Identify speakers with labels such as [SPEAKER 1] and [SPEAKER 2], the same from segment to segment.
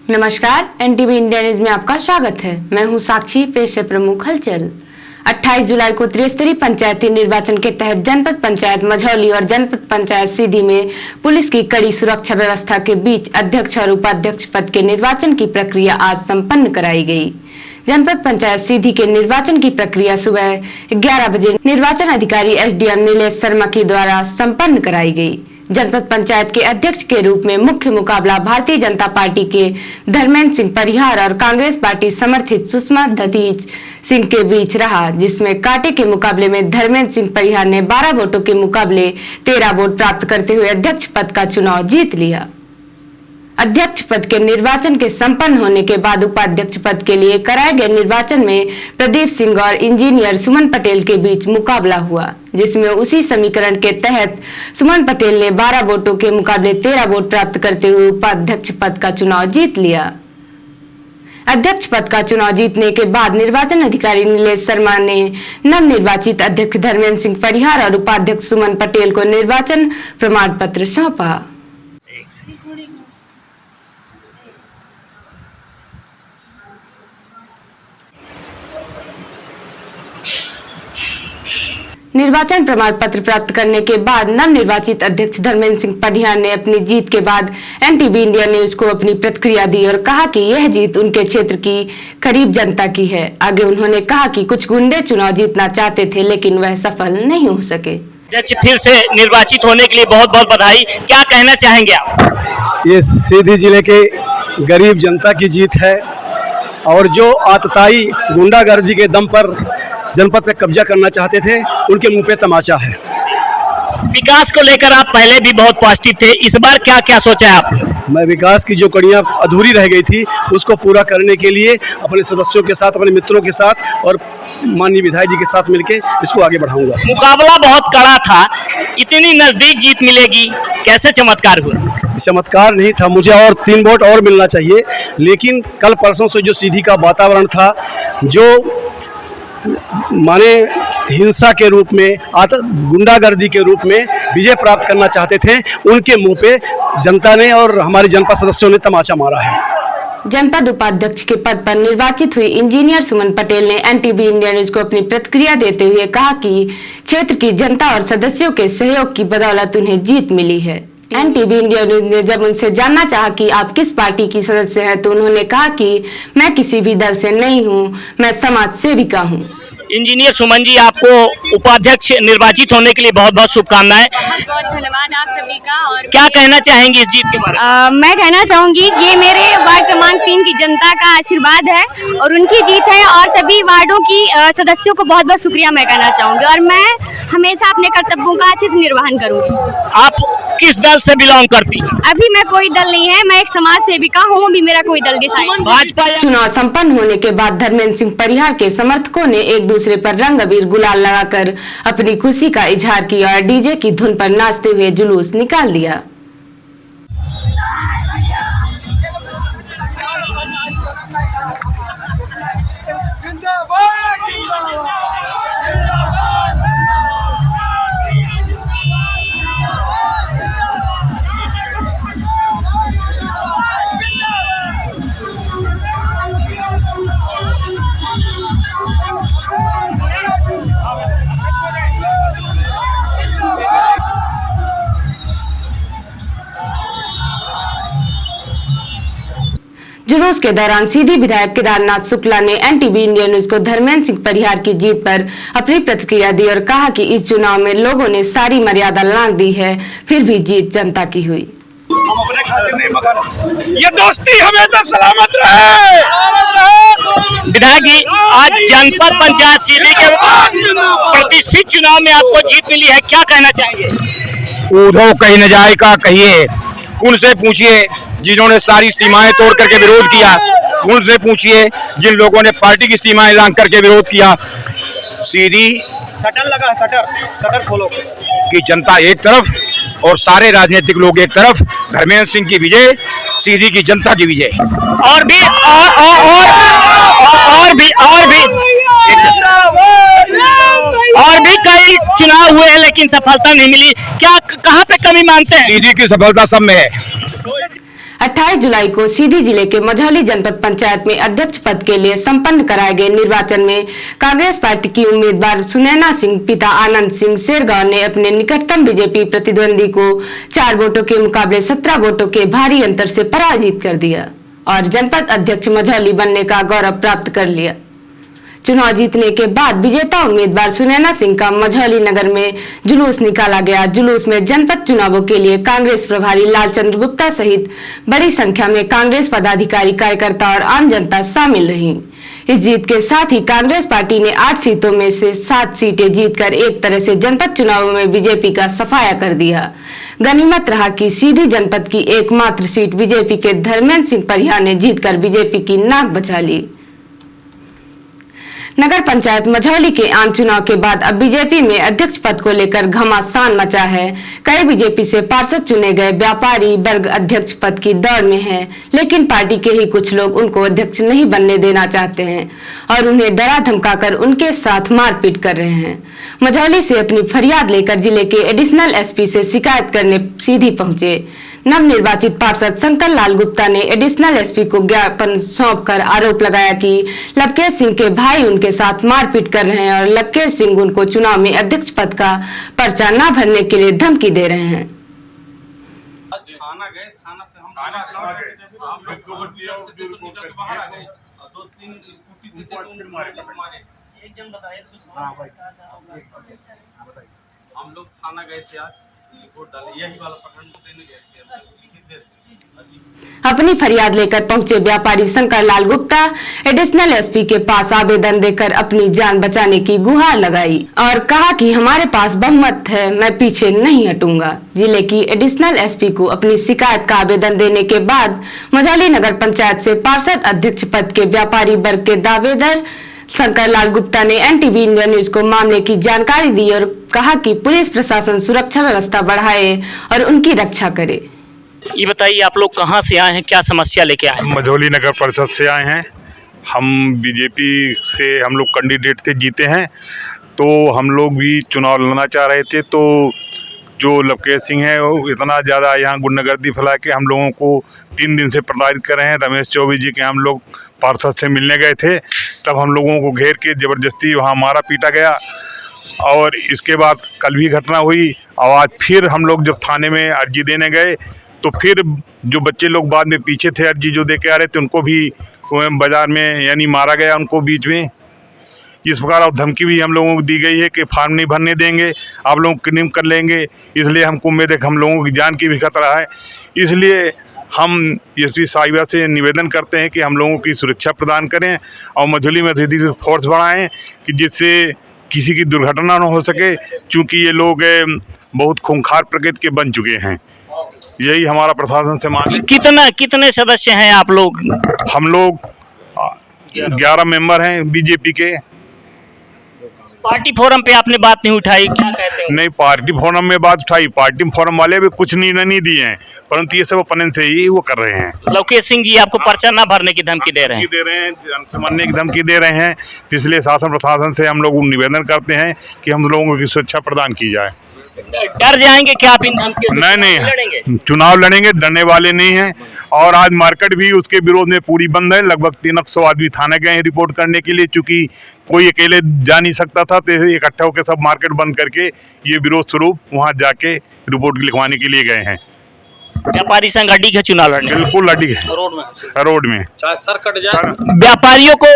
[SPEAKER 1] नमस्कार, NTV India news में आपका स्वागत है। मैं हूं साक्षी। पेश है प्रमुख हलचल। 28 जुलाई को त्रिस्तरीय पंचायती निर्वाचन के तहत जनपद पंचायत मझौली और जनपद पंचायत सीधी में पुलिस की कड़ी सुरक्षा व्यवस्था के बीच अध्यक्ष और उपाध्यक्ष पद के निर्वाचन की प्रक्रिया आज संपन्न कराई गई। जनपद पंचायत सीधी के निर्वाचन की प्रक्रिया सुबह 11 बजे निर्वाचन अधिकारी एसडीएम नीलेश शर्मा के द्वारा संपन्न कराई गई। जनपद पंचायत के अध्यक्ष के रूप में मुख्य मुकाबला भारतीय जनता पार्टी के धर्मेंद्र सिंह परिहार और कांग्रेस पार्टी समर्थित सुषमा दधीच सिंह के बीच रहा, जिसमें कांटे के मुकाबले में धर्मेंद्र सिंह परिहार ने 12 वोटों के मुकाबले 13 वोट प्राप्त करते हुए अध्यक्ष पद का चुनाव जीत लिया। अध्यक्ष पद के निर्वाचन के संपन्न होने के बाद उपाध्यक्ष पद के लिए कराए गए निर्वाचन में प्रदीप सिंह और इंजीनियर सुमन पटेल के बीच मुकाबला हुआ, जिसमें उसी समीकरण के तहत सुमन पटेल ने 12 वोटों के मुकाबले 13 वोट प्राप्त करते हुए उपाध्यक्ष पद का चुनाव जीत लिया। अध्यक्ष पद का चुनाव जीतने के बाद निर्वाचन अधिकारी नीलेश शर्मा ने नवनिर्वाचित अध्यक्ष धर्मेंद्र सिंह परिहार और उपाध्यक्ष सुमन पटेल को निर्वाचन प्रमाण पत्र सौंपा। निर्वाचन प्रमाण पत्र प्राप्त करने के बाद नवनिर्वाचित अध्यक्ष धर्मेंद्र सिंह परिहार ने अपनी जीत के बाद एनटीवी इंडिया न्यूज को अपनी प्रतिक्रिया दी और कहा कि यह जीत उनके क्षेत्र की करीब जनता की है। आगे उन्होंने कहा कि कुछ गुंडे चुनाव जीतना चाहते थे, लेकिन वह सफल नहीं हो सके।
[SPEAKER 2] अध्यक्ष फिर से निर्वाचित होने के लिए बहुत बहुत बधाई। क्या कहना चाहेंगे आप?
[SPEAKER 3] ये सीधी जिले के गरीब जनता की जीत है और जो आतताई गुंडागर्दी के दम पर जनपद पे कब्जा करना चाहते थे, उनके मुंह पे तमाचा है।
[SPEAKER 2] विकास को लेकर आप पहले भी बहुत पॉजिटिव थे, इस बार क्या क्या सोचा है आप?
[SPEAKER 3] मैं विकास की जो कड़ियां अधूरी रह गई थी उसको पूरा करने के लिए अपने सदस्यों के साथ, अपने मित्रों के साथ और माननीय विधायक जी के साथ मिलकर इसको आगे बढ़ाऊंगा।
[SPEAKER 2] मुकाबला बहुत कड़ा था, इतनी नजदीक जीत मिलेगी, कैसे चमत्कार हुआ?
[SPEAKER 3] चमत्कार नहीं था, मुझे और 3 वोट और मिलना चाहिए, लेकिन कल परसों से जो सीधी का वातावरण था, जो माने हिंसा के रूप में, गुंडागर्दी के रूप में विजय प्राप्त करना चाहते थे, उनके मुंह पे जनता ने और हमारे जनपद सदस्यों ने तमाचा मारा है।
[SPEAKER 1] जनपद उपाध्यक्ष के पद पर निर्वाचित हुई इंजीनियर सुमन पटेल ने एनटीवी इंडिया न्यूज को अपनी प्रतिक्रिया देते हुए कहा कि क्षेत्र की जनता और सदस्यों के सहयोग की बदौलत उन्हें जीत मिली है। एनटीवी इंडिया न्यूज ने जब उनसे जानना चाहा कि आप किस पार्टी की सदस्य हैं, तो उन्होंने कहा कि मैं किसी भी दल से नहीं हूं, मैं समाज सेविका हूं।
[SPEAKER 2] इंजीनियर सुमन जी, आपको उपाध्यक्ष निर्वाचित होने के लिए बहुत बहुत शुभकामनाएं।
[SPEAKER 4] बहुत धन्यवाद आप सभी का। और
[SPEAKER 2] क्या कहना चाहेंगी इस जीत के बारे में?
[SPEAKER 4] मैं कहना चाहूंगी ये मेरे वार्ड क्रमांक 3 की जनता का आशीर्वाद है और उनकी जीत है, और सभी वार्डों की सदस्यों को बहुत बहुत शुक्रिया मैं कहना चाहूंगी, और मैं हमेशा अपने कर्तव्यों का अच्छे से निर्वहन करूंगी।
[SPEAKER 2] आप किस दल से बिलोंग करती हैं?
[SPEAKER 4] अभी मैं कोई दल नहीं है, मैं एक समाज सेविका हूँ, अभी मेरा कोई दल डिसाइड।
[SPEAKER 2] भाजपा।
[SPEAKER 1] चुनाव संपन्न होने के बाद धर्मेंद्र सिंह परिहार के समर्थकों ने एक दूसरे पर रंग अबीर गुलाल लगाकर अपनी खुशी का इजहार किया और डीजे की धुन पर नाचते हुए जुलूस निकाल दिया। जुलूस के दौरान सीधी विधायक केदारनाथ शुक्ला ने एनटीवी इंडिया न्यूज को धर्मेंद्र सिंह परिहार की जीत पर अपनी प्रतिक्रिया दी और कहा कि इस चुनाव में लोगों ने सारी मर्यादा लांघ दी है, फिर भी जीत जनता की हुई।
[SPEAKER 5] हम अपने खातिर नहीं मगर ये दोस्ती हमेशा सलामत रहे।
[SPEAKER 2] विधायक जी, आज जनपद पंचायत सीधी के प्रतिष्ठित चुनाव में आपको जीत मिली है, क्या कहना चाहेंगे?
[SPEAKER 5] उधो कहीं न जाए का कहिए, उनसे पूछिए जिन्होंने सारी सीमाएं तोड़ करके विरोध किया, उनसे पूछिए जिन लोगों ने पार्टी की सीमाएं लांघ करके विरोध किया। सीधी
[SPEAKER 3] शटर लगा, शटर खोलो
[SPEAKER 5] की जनता एक तरफ और सारे राजनीतिक लोग एक तरफ, धर्मेंद्र सिंह की विजय, सीधी की जनता की विजय।
[SPEAKER 2] और भी कई चुनाव हुए हैं लेकिन सफलता नहीं मिली, क्या कहाँ पे कमी मानते हैं?
[SPEAKER 5] सीधी की सफलता सब में है।
[SPEAKER 1] 28 जुलाई को सीधी जिले के मझौली जनपद पंचायत में अध्यक्ष पद के लिए संपन्न कराए गए निर्वाचन में कांग्रेस पार्टी की उम्मीदवार सुनैना सिंह पिता आनंद सिंह शेरगांव ने अपने निकटतम बीजेपी प्रतिद्वंदी को 4 वोटों के मुकाबले 17 वोटों के भारी अंतर से पराजित कर दिया और जनपद अध्यक्ष मझौली बनने का गौरव प्राप्त कर लिया। चुनाव जीतने के बाद विजेता उम्मीदवार सुनैना सिंह का मझौली नगर में जुलूस निकाला गया। जुलूस में जनपद चुनावों के लिए कांग्रेस प्रभारी लालचंद्र गुप्ता सहित बड़ी संख्या में कांग्रेस पदाधिकारी, कार्यकर्ता और आम जनता शामिल रही। इस जीत के साथ ही कांग्रेस पार्टी ने 8 सीटों में से 7 सीटें जीतकर एक तरह से जनपद चुनावों में बीजेपी का सफाया कर दिया। गनीमत रहा कि सीधी जनपद की एकमात्र सीट बीजेपी के धर्मेंद्र सिंह परिहार ने जीतकर बीजेपी की नाक बचा ली। नगर पंचायत मझौली के आम चुनाव के बाद अब बीजेपी में अध्यक्ष पद को लेकर घमासान मचा है। कई बीजेपी से पार्षद चुने गए व्यापारी वर्ग अध्यक्ष पद की दौड़ में हैं, लेकिन पार्टी के ही कुछ लोग उनको अध्यक्ष नहीं बनने देना चाहते हैं और उन्हें डरा धमकाकर उनके साथ मारपीट कर रहे हैं। मझौली से अपनी फरियाद लेकर जिले के एडिशनल एसपी से शिकायत करने सीधी पहुंचे। नवनिर्वाचित पार्षद शंकर लाल गुप्ता ने एडिशनल एसपी को ज्ञापन सौंपकर आरोप लगाया कि लवकेश सिंह के भाई उनके साथ मारपीट कर रहे हैं और लवकेश सिंह उनको चुनाव में अध्यक्ष पद का पर्चा न भरने के लिए धमकी दे रहे हैं।
[SPEAKER 6] थाना गए, थाना से हम लोग बाहर आ गए, 2-3 स्कूटी से थे तो मारे। एक जन बताए हम लोग थाना गए थे आज रिपोर्ट डाले, यही वाला प्रखंड को देने गए थे।
[SPEAKER 1] अपनी फरियाद लेकर पहुंचे व्यापारी शंकर लाल गुप्ता एडिशनल एसपी के पास आवेदन देकर अपनी जान बचाने की गुहार लगाई और कहा कि हमारे पास बहुमत है, मैं पीछे नहीं हटूंगा। जिले की एडिशनल एसपी को अपनी शिकायत का आवेदन देने के बाद मझौली नगर पंचायत से पार्षद अध्यक्ष पद के व्यापारी वर्ग के दावेदार शंकर लाल गुप्ता ने एनटीवी इंडिया न्यूज को मामले की जानकारी दी और कहा कि पुलिस प्रशासन सुरक्षा व्यवस्था बढ़ाए और उनकी रक्षा करे।
[SPEAKER 2] ये बताइए, आप लोग कहाँ से आए हैं, क्या समस्या लेके आए हैं?
[SPEAKER 5] मझौली नगर परिषद से आए हैं। हम बीजेपी से हम लोग कैंडिडेट थे, जीते हैं, तो हम लोग भी चुनाव लड़ना चाह रहे थे। तो जो लवकेश सिंह है वो इतना ज़्यादा यहाँ गुंडागर्दी फैला के हम लोगों को 3 दिन से प्रताड़ित कर रहे हैं। रमेश चौबे जी के हम लोग पार्षद से मिलने गए थे, तब हम लोगों को घेर के ज़बरदस्ती वहाँ मारा पीटा गया और इसके बाद कल भी घटना हुई और आज फिर हम लोग जब थाने में अर्जी देने गए तो फिर जो बच्चे लोग बाद में पीछे थे अर्जी जो दे के आ रहे थे उनको भी बाज़ार में यानी मारा गया उनको बीच में। इस प्रकार अब धमकी भी हम लोगों को दी गई है कि फार्म नहीं भरने देंगे, आप लोग क्लेम कर लेंगे। इसलिए हमको उम्मीद है कि हम लोगों की जान की भी खतरा है। इसलिए हम एसपी साहिबा से निवेदन करते हैं कि हम लोगों की सुरक्षा प्रदान करें और मझौली में अधिक फोर्स बढ़ाएं कि जिससे किसी की दुर्घटना न हो सके, क्योंकि ये लोग बहुत खूंखार प्रकृति के बन चुके हैं। यही हमारा प्रशासन से मांग है।
[SPEAKER 2] कितने सदस्य हैं आप लोग?
[SPEAKER 5] हम लोग 11 मेंबर हैं बीजेपी के।
[SPEAKER 2] पार्टी फोरम पे आपने बात नहीं उठाई, क्या कहते हैं?
[SPEAKER 5] नहीं, पार्टी फोरम में बात उठाई, पार्टी फोरम वाले भी कुछ निर्णय नहीं दिए हैं, परंतु ये सब अपने से ही वो कर रहे हैं।
[SPEAKER 2] लवकेश सिंह जी आपको पर्चा न भरने की धमकी दे रहे हैं,
[SPEAKER 5] जान से मारने की धमकी दे रहे हैं। तो इसलिए शासन प्रशासन से हम लोग निवेदन करते हैं कि हम लोगों की सुरक्षा प्रदान की जाए।
[SPEAKER 2] डर जाएंगे क्या आप इन धमकियों से?
[SPEAKER 5] नहीं, चुनाव लड़ेंगे, डरने वाले नहीं हैं। और आज मार्केट भी उसके विरोध में पूरी बंद है। लगभग 300 आदमी थाने गए हैं रिपोर्ट करने के लिए, चूंकि कोई अकेले जा नहीं सकता था, तो इकट्ठा होकर सब मार्केट बंद करके ये विरोध स्वरूप वहाँ जाके रिपोर्ट लिखवाने के लिए गए हैं।
[SPEAKER 2] व्यापारी संघ अड्डी है चुनाव लड़ने?
[SPEAKER 5] बिल्कुल अड्डी है, रोड में
[SPEAKER 6] सर कट जाए।
[SPEAKER 2] व्यापारियों को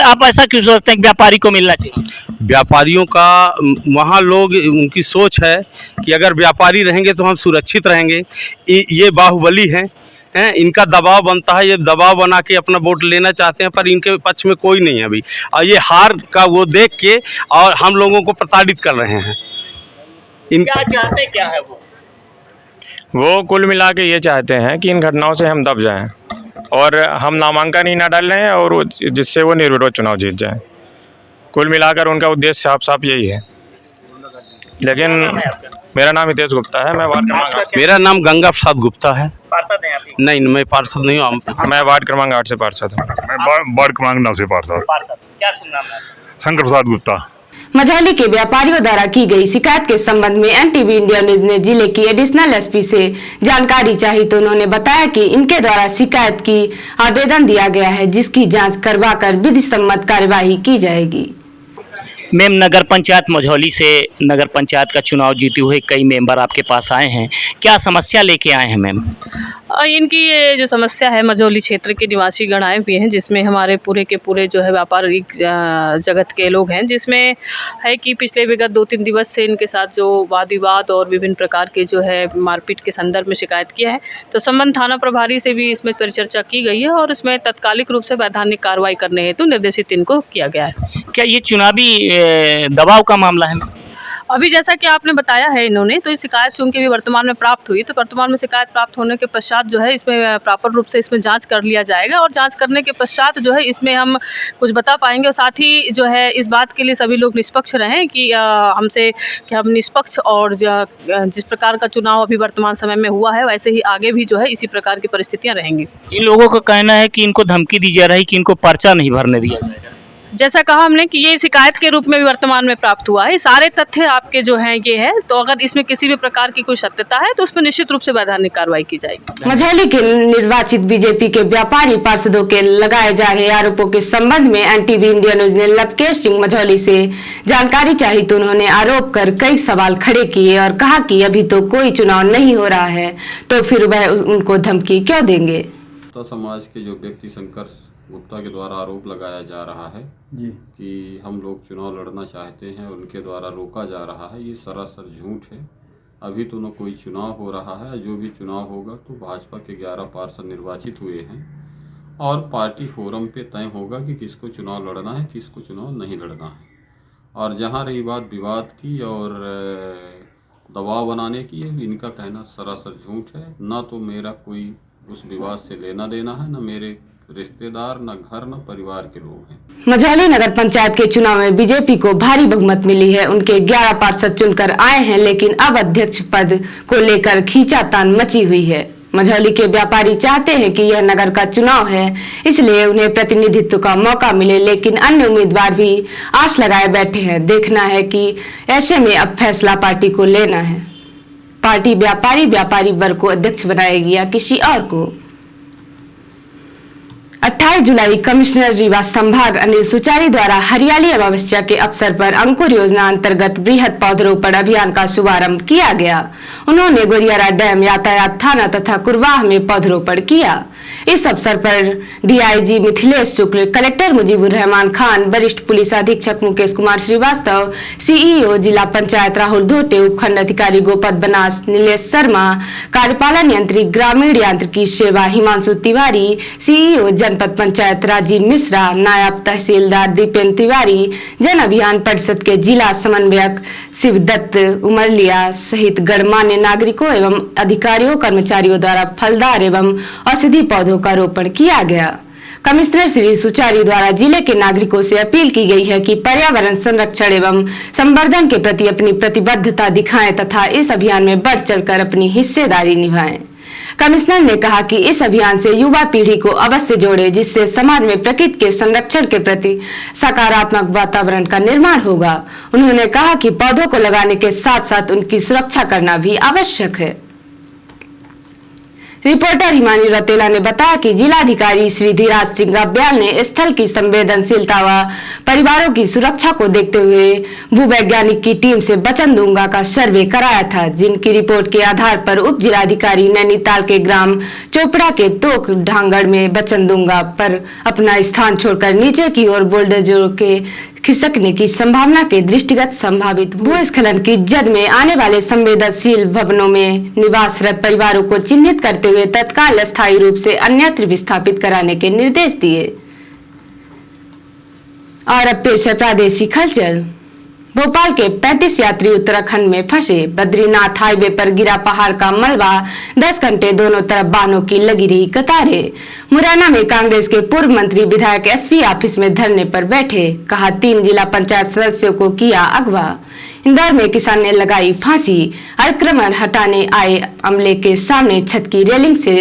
[SPEAKER 2] आप ऐसा क्यों सोचते हैं कि व्यापारी को मिलना चाहिए?
[SPEAKER 7] व्यापारियों का वहाँ लोग उनकी सोच है कि अगर व्यापारी रहेंगे तो हम सुरक्षित रहेंगे। ये बाहुबली हैं, इनका दबाव बनता है, ये दबाव बना के अपना वोट लेना चाहते हैं, पर इनके पक्ष में कोई नहीं है अभी। और ये हार का वो देख के और हम लोगों को प्रताड़ित कर रहे हैं।
[SPEAKER 2] क्या चाहते क्या है
[SPEAKER 8] वो कुल मिला के ये चाहते हैं कि इन घटनाओं से हम दब जाएं और हम नामांकन ही ना डालें और जिससे वो निर्विरोध चुनाव जीत जाएं। कुल मिलाकर उनका उद्देश्य साफ साफ यही है। लेकिन मेरा नाम हितेश गुप्ता है, मैं वार्ड क्रमांक 8।
[SPEAKER 7] मेरा नाम गंगा प्रसाद गुप्ता है।
[SPEAKER 2] पार्षद हैं आप?
[SPEAKER 7] नहीं, मैं पार्षद नहीं हूँ।
[SPEAKER 8] मैं वार्ड क्रमांक 8 से पार्षद हूँ।
[SPEAKER 5] मैं वार्ड क्रमांक 9 से पार्षद।
[SPEAKER 2] क्या सुनना है?
[SPEAKER 5] शंकर प्रसाद गुप्ता।
[SPEAKER 1] मझौली के व्यापारियों द्वारा की गई शिकायत के संबंध में एनटीवी इंडिया न्यूज ने जिले की एडिशनल एसपी से जानकारी चाही तो उन्होंने बताया कि इनके द्वारा शिकायत की आवेदन दिया गया है, जिसकी जांच करवाकर विधि सम्मत कार्यवाही की जाएगी।
[SPEAKER 2] मैम, नगर पंचायत मझौली से नगर पंचायत का चुनाव जीते हुए कई मेंबर आपके पास आए हैं, क्या समस्या लेके आए हैं मैम?
[SPEAKER 9] इनकी ये जो समस्या है, मझौली क्षेत्र के निवासी गण आए हुए हैं, जिसमें हमारे पूरे के पूरे जो है व्यापारिक जगत के लोग हैं, जिसमें है कि पिछले विगत 2-3 दिवस से इनके साथ जो वाद विवाद और विभिन्न प्रकार के जो है मारपीट के संदर्भ में शिकायत किया है। तो संबंध थाना प्रभारी से भी इसमें परिचर्चा की गई है और इसमें तत्कालिक रूप से वैधानिक कार्रवाई करने हेतु निर्देशित इनको किया गया है।
[SPEAKER 2] क्या ये चुनावी दबाव का मामला है?
[SPEAKER 9] अभी जैसा कि आपने बताया है इन्होंने, तो ये शिकायत चूंकि भी वर्तमान में प्राप्त हुई, तो वर्तमान में शिकायत प्राप्त होने के पश्चात जो है इसमें प्रॉपर रूप से इसमें जांच कर लिया जाएगा और जांच करने के पश्चात जो है इसमें हम कुछ बता पाएंगे। और साथ ही जो है इस बात के लिए सभी लोग निष्पक्ष रहें कि हमसे कि हम निष्पक्ष और जिस प्रकार का चुनाव अभी वर्तमान समय में हुआ है, वैसे ही आगे भी जो है इसी प्रकार की परिस्थितियाँ रहेंगी।
[SPEAKER 2] इन लोगों का कहना है कि इनको धमकी दी जा रही है कि इनको पर्चा नहीं भरने दिया जाएगा।
[SPEAKER 9] जैसा कहा हमने कि ये शिकायत के रूप में भी वर्तमान में प्राप्त हुआ है, सारे तथ्य आपके जो हैं ये है, तो अगर इसमें किसी भी प्रकार की कोई सत्यता है तो उसमें निश्चित रूप से वैधानिक कार्रवाई की जाएगी।
[SPEAKER 1] मझौली के निर्वाचित बीजेपी के व्यापारी पार्षदों के लगाए जा रहे आरोपों के संबंध में एनटीवी इंडिया न्यूज ने लवकेश सिंह मझौली से जानकारी चाही तो उन्होंने आरोप कर कई सवाल खड़े किए और कहा कि अभी तो कोई चुनाव नहीं हो रहा है, तो फिर वह उनको धमकी क्यों देंगे।
[SPEAKER 10] तो समाज के जो व्यक्ति शंकर गुप्ता के द्वारा आरोप लगाया जा रहा है कि हम लोग चुनाव लड़ना चाहते हैं और उनके द्वारा रोका जा रहा है, ये सरासर झूठ है। अभी तो न कोई चुनाव हो रहा है, जो भी चुनाव होगा तो भाजपा के 11 पार्षद निर्वाचित हुए हैं और पार्टी फोरम पे तय होगा कि किसको चुनाव लड़ना है, किसको चुनाव नहीं लड़ना है। और जहाँ रही बात विवाद की और दबाव बनाने की, इनका कहना सरासर झूठ है। न तो मेरा कोई उस विवाद से लेना देना है, न मेरे रिश्तेदार, न घर, न परिवार के लोग हैं।
[SPEAKER 1] मझौली नगर पंचायत के चुनाव में बीजेपी को भारी बहुमत मिली है। उनके 11 पार्षद चुनकर आए हैं, लेकिन अब अध्यक्ष पद को लेकर खींचातान मची हुई है। मझौली के व्यापारी चाहते हैं कि यह नगर का चुनाव है, इसलिए उन्हें प्रतिनिधित्व का मौका मिले, लेकिन अन्य उम्मीदवार भी आश लगाए बैठे हैं। देखना है कि ऐसे में अब फैसला पार्टी को लेना है। पार्टी व्यापारी वर्ग को अध्यक्ष बनाएगी या किसी और को। 28 जुलाई कमिश्नर रीवा संभाग अनिल सुचारी द्वारा हरियाली अमावस्या के अवसर पर अंकुर योजना अंतर्गत बृहद पौधरोपण अभियान का शुभारंभ किया गया। उन्होंने गोरियारा डैम, यातायात थाना तथा कुरवाह में पौधरोपण किया। इस अवसर पर डीआईजी मिथिलेश शुक्ल, कलेक्टर मुजीबुर रहमान खान, वरिष्ठ पुलिस अधीक्षक मुकेश कुमार श्रीवास्तव, सीईओ जिला पंचायत राहुल धोटे, उपखंड अधिकारी गोपद बनास, नीलेश शर्मा, कार्यपालन यंत्री ग्रामीण यांत्रिकी सेवा हिमांशु तिवारी, सीईओ जनपद पंचायत राजीव मिश्रा, नायब तहसीलदार दीपेंद्र तिवारी, जन अभियान परिषद के जिला समन्वयक शिवदत्त उमरलिया सहित गणमान्य नागरिकों एवं अधिकारियों कर्मचारियों द्वारा फलदार एवं औषधि पौधों का रोपण किया गया। कमिश्नर श्री सुचारी द्वारा जिले के नागरिकों से अपील की गई है कि पर्यावरण संरक्षण एवं संवर्धन के प्रति अपनी प्रतिबद्धता दिखाएं तथा इस अभियान में बढ़ चढ़कर अपनी हिस्सेदारी निभाएं। कमिश्नर ने कहा कि इस अभियान से युवा पीढ़ी को अवश्य जोड़े, जिससे समाज में प्रकृति के संरक्षण के प्रति सकारात्मक वातावरण का निर्माण होगा। उन्होंने कहा कि पौधों को लगाने के साथ साथ उनकी सुरक्षा करना भी आवश्यक है। रिपोर्टर हिमानी रतेला ने बताया कि जिलाधिकारी श्री धीराज सिंह गब्याल ने स्थल की संवेदनशीलता व परिवारों की सुरक्षा को देखते हुए भूवैज्ञानिक की टीम से बचनदुंगा का सर्वे कराया था, जिनकी रिपोर्ट के आधार पर उप जिलाधिकारी नैनीताल के ग्राम चोपड़ा के तोक ढांगड़ में बचनदुंगा पर अपना स्थान छोड़कर नीचे की ओर बुलडोजरों के खिसकने की संभावना के दृष्टिगत संभावित भूस्खलन की जद में आने वाले संवेदनशील भवनों में निवासरत परिवारों को चिन्हित करते हुए तत्काल अस्थायी रूप से अन्यत्र विस्थापित कराने के निर्देश दिए। और अब पेश है प्रादेशिक हलचल। भोपाल के 35 यात्री उत्तराखंड में फंसे। बद्रीनाथ हाईवे पर गिरा पहाड़ का मलबा, 10 घंटे दोनों तरफ वाहनों की लगी रही कतारें। मुरैना में कांग्रेस के पूर्व मंत्री विधायक एसपी ऑफिस में धरने पर बैठे, कहा 3 जिला पंचायत सदस्यों को किया अगवा। इंदौर में किसान ने लगाई फांसी। अतिक्रमण हटाने आए अमले के सामने छत की रेलिंग से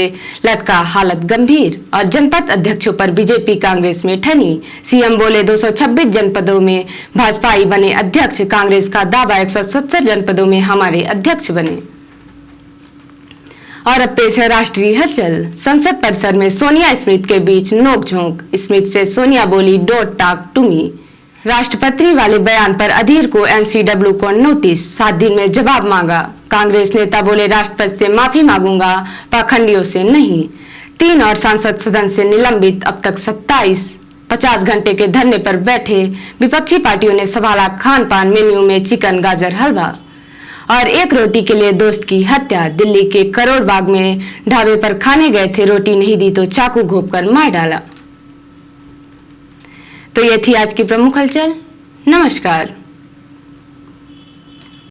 [SPEAKER 1] लटका, हालत गंभीर। और जनपद अध्यक्षों पर बीजेपी कांग्रेस में ठनी। सीएम बोले 226 जनपदों में भाजपाई बने अध्यक्ष, कांग्रेस का दावा 170 जनपदों में हमारे अध्यक्ष बने। और अब पेश है राष्ट्रीय हलचल। संसद परिसर में सोनिया स्मृति के बीच नोकझोंक। स्मृति से सोनिया बोली डोंट टॉक टू मी। राष्ट्रपति वाले बयान पर अधीर को एनसीडब्ल्यू को नोटिस, 7 दिन में जवाब मांगा। कांग्रेस नेता बोले राष्ट्रपति से माफी मांगूंगा, पाखंडियों से नहीं। 3 और सांसद सदन से निलंबित, अब तक 27। 50 घंटे के धरने पर बैठे विपक्षी पार्टियों ने संभाला खान पान, मेन्यू में चिकन गाजर हलवा। और एक रोटी के लिए दोस्त की हत्या। दिल्ली के करोड़ बाग में ढाबे पर खाने गए थे, रोटी नहीं दी तो चाकू घोंपकर मार डाला। तो ये थी आज की प्रमुख हलचल। नमस्कार।